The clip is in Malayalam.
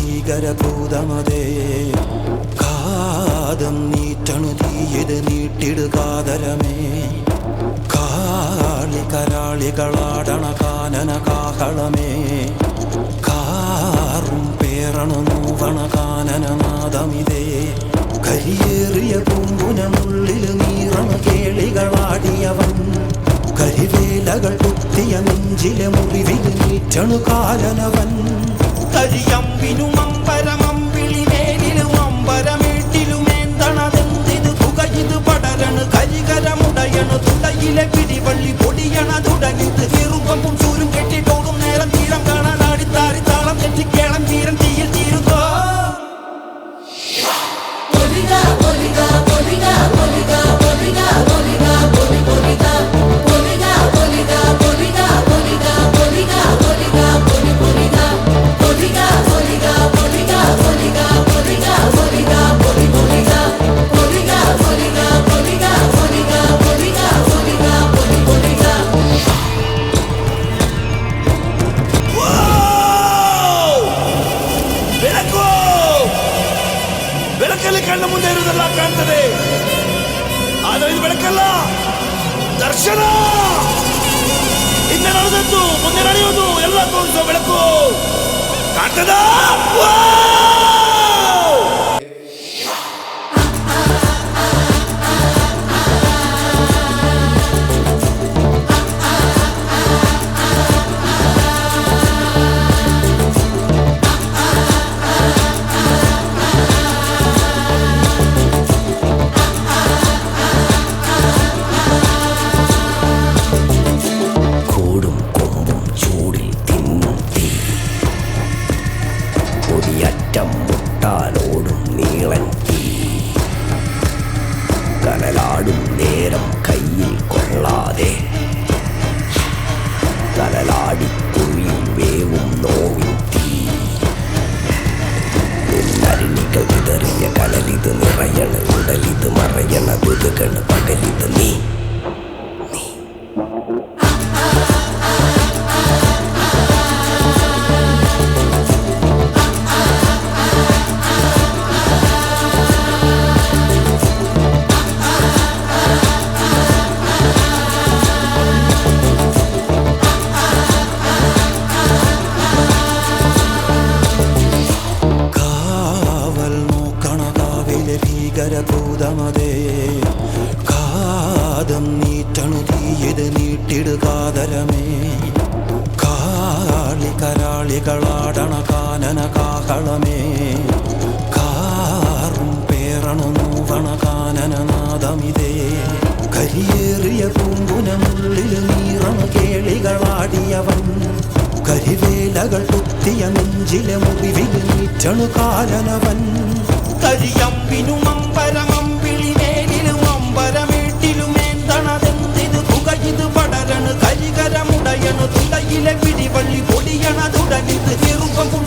ഭീകരഭൂതമതേ കാതം നീറ്റണു തീയത് നീട്ടിടുകാതരമേ കാളി കരാളികളാടണ കാനന കാഹളമേ കാറും പേറണു നൂവണ കാനനനാദമിതേ കരിയേറിയ പൂമ്പുനമുള്ളിൽ നീറണ കേളികളാടിയവൻ കരിവേലകൾ കുത്തിയ നെഞ്ചിലെ മുറിവിൽ നീറ്റണു കാലനവൻ കരിയമ്പിനും അമ്പരമമ്പിളിമേലിലും അമ്പരമേട്ടിലുമേന്തണതെന്തിത് പുകയിത് പടരണു കരികരമുടയണു തുടയിലെ പിടിവള്ളി പൊടിയണ തുടങ്ങിത് ചെറുപ്പും ചൂരും കെട്ടിട്ടോടും നേരം തീരം കാണാൻ ആടിത്താരി താളം തെറ്റിക്കേളം തീരം തീയിൽ തീരുന്നോ ಬೆಳಕಲ್ಲಿ ಕಣ್ಣ ಮುಂದೆ ಇರುವುದೆಲ್ಲ ಕಾಣ್ತದೆ, ಆದರೆ ಇದು ಬೆಳಕಲ್ಲ, ದರ್ಶನ. ಹಿಂದೆ ನಡೆದದ್ದು ಮುಂದೆ ನಡೆಯುವುದು ಎಲ್ಲ ತೋರಿಸೋ ಬೆಳಕು ಕಾಣ್ತದ. മുട്ടാലോടും നീളൻ തീ കനലാടും നേരം കയ്യിൽ കൊള്ളാതെ കനലാടിക്കുഴിയും വേവും നോവിൻ തീ നിന്നരുണികൾ വിതറിയ കനലിത് നിറയണ ഉടലിത് മറയണ കുതുകണ പകലിത് നീ ഭീകരഭൂതമതേ കാതം നീറ്റണു തീയത് നീട്ടിടുകാതരമേ കാളി കരാളികളാടണ കാനന കാഹളമേ കാറും പേറണു നൂവണ കാനനനാദമിതേ കരിയേറിയ പൂമ്പുനമുള്ളിൽ നീറണ കേളികളാടിയവൻ കരിവേലകൾ കുത്തിയ നെഞ്ചിലെ മുറിവിൽ നീറ്റണു കാലനവൻ കരിയമ്പിനും അമ്പരമമ്പിളിമേലിലും അമ്പരമേട്ടിലുമേന്തണതെന്തിത് പുകയിത് പടരണു കരികരമുടയണു തുടയിലെ പിടിവള്ളി പൊടിയണ തുടങ്ങിത് ചെറുപ്പും